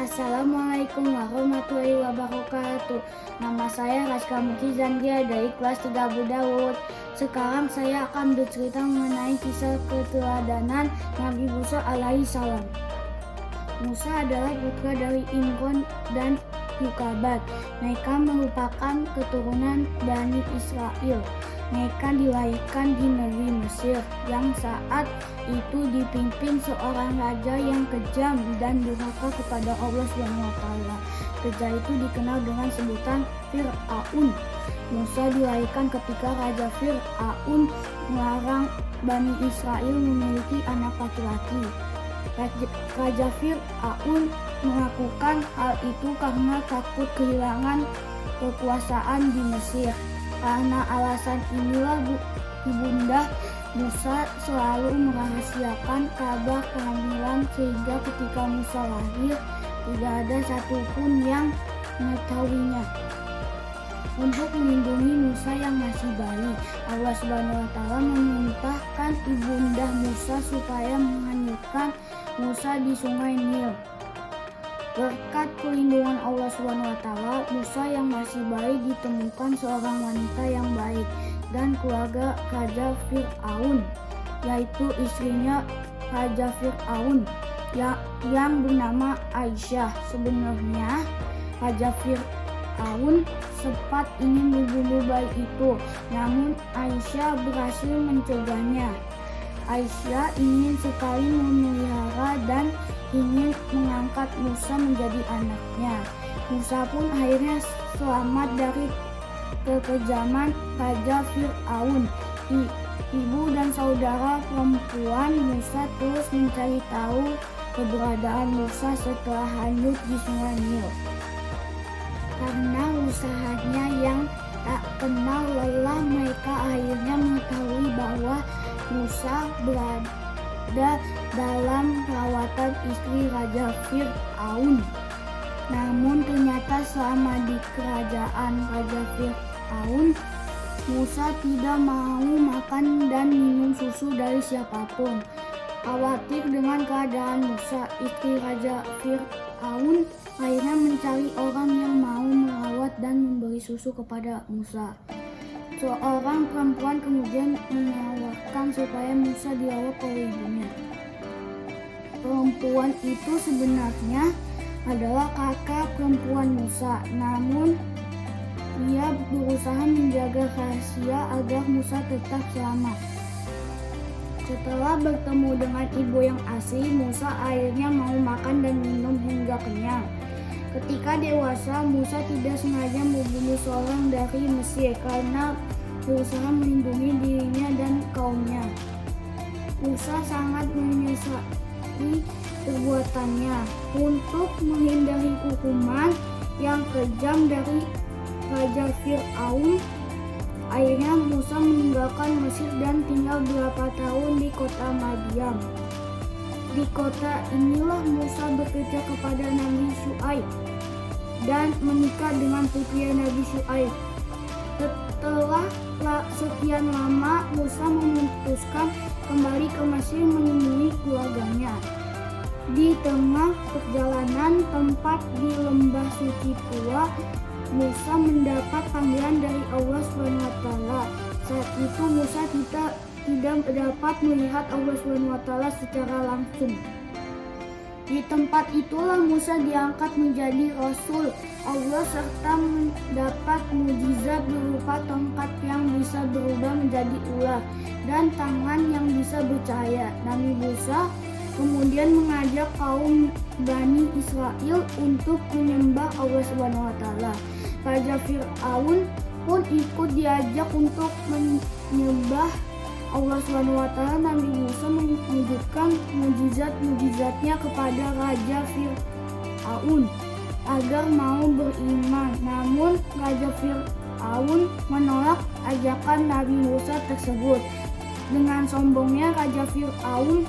Assalamualaikum warahmatullahi wabarakatuh. Nama saya Raska Muki Zandia dari kelas 3 Abu Dawud. Sekarang saya akan bercerita mengenai kisah keteladanan Nabi Musa alaihi salam. Musa adalah putra dari Imron dan Yukabat. Mereka merupakan keturunan Bani Israel. Mereka dilahirkan di negeri Mesir yang saat itu dipimpin seorang raja yang kejam dan durhaka kepada Allah SWT. Raja itu dikenal dengan sebutan Fir'aun. Musa dilahirkan ketika Raja Fir'aun melarang Bani Israel memiliki anak laki-laki. Raja Fir'aun melakukan hal itu karena takut kehilangan kekuasaan di Mesir. Karena alasan inilah ibunda Musa selalu merahasiakan kabar kehamilan sehingga ketika Musa lahir tidak ada satupun yang mengetahuinya. Untuk melindungi Musa yang masih bayi, Allah SWT memerintahkan ibunda Musa supaya menghanyutkan Musa di sungai Nil. Berkat perlindungan Allah SWT, Musa yang masih bayi ditemukan seorang wanita yang baik dan keluarga Raja Fir'aun, yaitu istrinya Raja Fir'aun yang bernama Aisyah. Sebenarnya Raja Fir'aun sempat ingin membunuh bayi itu, namun Aisyah berhasil mencegahnya. Aisyah ingin sekali memelihara dan ingin mengangkat Musa menjadi anaknya. Musa pun akhirnya selamat dari kekejaman Raja Fir'aun. Ibu dan saudara perempuan Musa terus mencari tahu keberadaan Musa setelah hanyut di sungai Nil. Karena usahanya yang tak kenal lelah, mereka akhirnya mengetahui bahwa Musa berada dalam perawatan istri Raja Fir'aun. Namun ternyata selama di kerajaan Raja Fir'aun, Musa tidak mau makan dan minum susu dari siapapun. Khawatir dengan keadaan Musa, istri Raja Fir'aun akhirnya mencari orang yang mau merawat dan memberi susu kepada Musa. Seorang perempuan kemudian menawarkan supaya Musa dirawat oleh ibunya. Perempuan itu sebenarnya adalah kakak perempuan Musa, namun ia berusaha menjaga rahasia agar Musa tetap selamat. Setelah bertemu dengan ibu yang asli, Musa akhirnya mau makan dan minum hingga kenyang. Ketika dewasa, Musa tidak sengaja membunuh seorang dari Mesir karena berusaha melindungi dirinya dan kaumnya. Musa sangat menyesali perbuatannya. Untuk menghindari hukuman yang kejam dari Raja Fir'aun, akhirnya Musa meninggalkan Mesir dan tinggal beberapa tahun di kota Madian. Di kota inilah Musa bekerja kepada Nabi Syuaib dan menikah dengan putri Nabi Syuaib. Setelah sekian lama, Musa memutuskan kembali ke Mesir menemui keluarganya. Di tengah perjalanan tempat di lembah suci Tua, Musa mendapat panggilan dari Allah SWT. Saat itu Musa tidak dapat melihat Allah SWT secara langsung. Di tempat itulah Musa diangkat menjadi Rasul Allah serta mendapat mukjizat berupa tongkat yang bisa berubah menjadi ular dan tangan yang bisa bercahaya. Nabi Musa kemudian mengajak kaum Bani Israel untuk menyembah Allah SWT. Raja Fir'aun pun ikut diajak untuk menyembah Allah SWT. Nabi Musa menunjukkan mukjizat-mukjizatnya kepada Raja Fir'aun agar mau beriman. Namun Raja Fir'aun menolak ajakan Nabi Musa tersebut. Dengan sombongnya Raja Fir'aun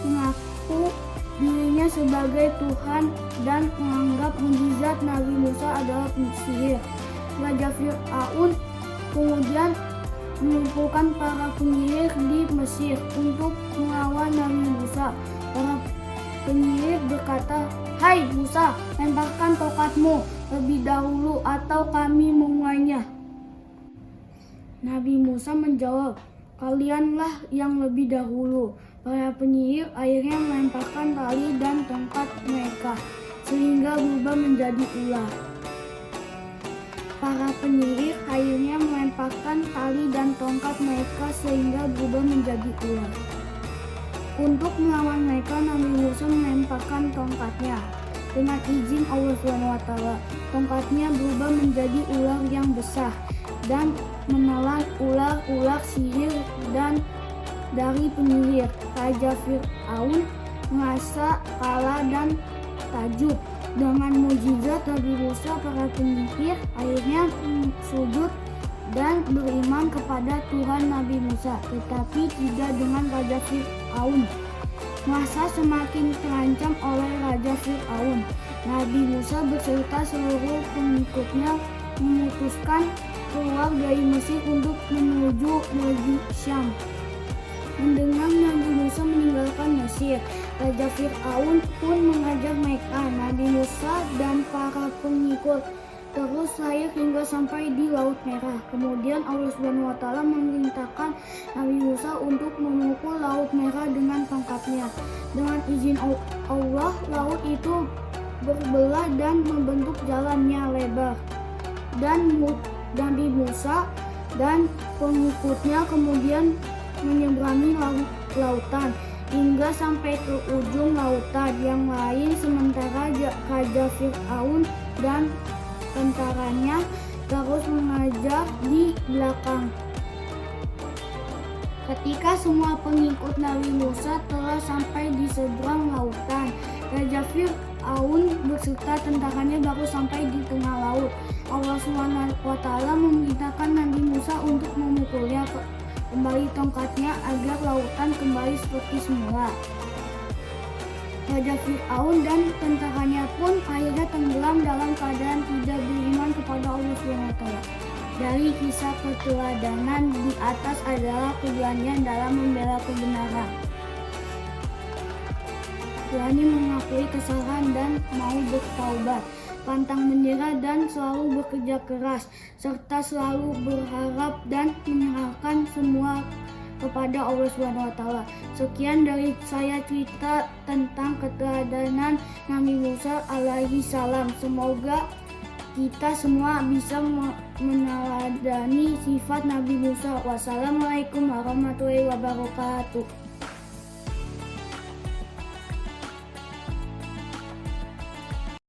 mengaku dirinya sebagai Tuhan dan menganggap mukjizat Nabi Musa adalah sihir. Raja Fir'aun kemudian mengumpulkan para penyihir di Mesir untuk melawan Nabi Musa. Para penyihir berkata, "Hai Musa, lemparkan tongkatmu lebih dahulu atau kami memulainya." Nabi Musa menjawab, "Kalianlah yang lebih dahulu." Para penyihir akhirnya melemparkan tali dan tongkat mereka sehingga berubah menjadi ular. Para penyihir akhirnya melemparkan tali dan tongkat mereka sehingga berubah menjadi ular. Untuk melawan mereka, Nabi Musa melemparkan tongkatnya. Dengan izin Allah SWT, tongkatnya berubah menjadi ular yang besar dan menelan ular-ular sihir dan dari penyihir. Raja Fir'aun merasa kalah dan takjub. Dengan mukjizat Nabi Musa, para penyihir akhirnya sujud dan beriman kepada Tuhan Nabi Musa, tetapi tidak dengan Raja Fir'aun. Merasa semakin terancam oleh Raja Fir'aun, Nabi Musa beserta seluruh pengikutnya memutuskan keluar dari Mesir untuk menuju negeri Syam. Mendengar Nabi Musa meninggalkan Mesir, Raja Fir'aun pun mengajar mereka. Nabi Musa dan para pengikut terus layar hingga sampai di Laut Merah. Kemudian Allah SWT memerintahkan Nabi Musa untuk memukul Laut Merah dengan tongkatnya. Dengan izin Allah, laut itu berbelah dan membentuk jalannya lebar. Dan Nabi Musa dan pengikutnya kemudian menyeberangi lautan hingga sampai ke ujung lautan yang lain, sementara Raja Fir'aun dan tentaranya terus mengejar di belakang. Ketika semua pengikut Nabi Musa telah sampai di seberang lautan, Raja Fir'aun beserta tentaranya baru sampai di tengah laut. Allah SWT memerintahkan Nabi Musa untuk memukulnya kembali tongkatnya agar lautan kembali seperti semula. Raja Fir'aun dan tentaranya pun akhirnya tenggelam dalam keadaan tidak beriman kepada Allah SWT. Dari kisah keteladanan di atas adalah keberanian dalam membela kebenaran, berani mengakui kesalahan dan mau bertaubat, pantang menyerah dan selalu bekerja keras, serta selalu berharap dan menyerahkan semua kepada Allah SWT. Sekian dari saya cerita tentang keteladanan Nabi Musa alaihi salam. Semoga kita semua bisa meneladani sifat Nabi Musa. Wassalamualaikum warahmatullahi wabarakatuh.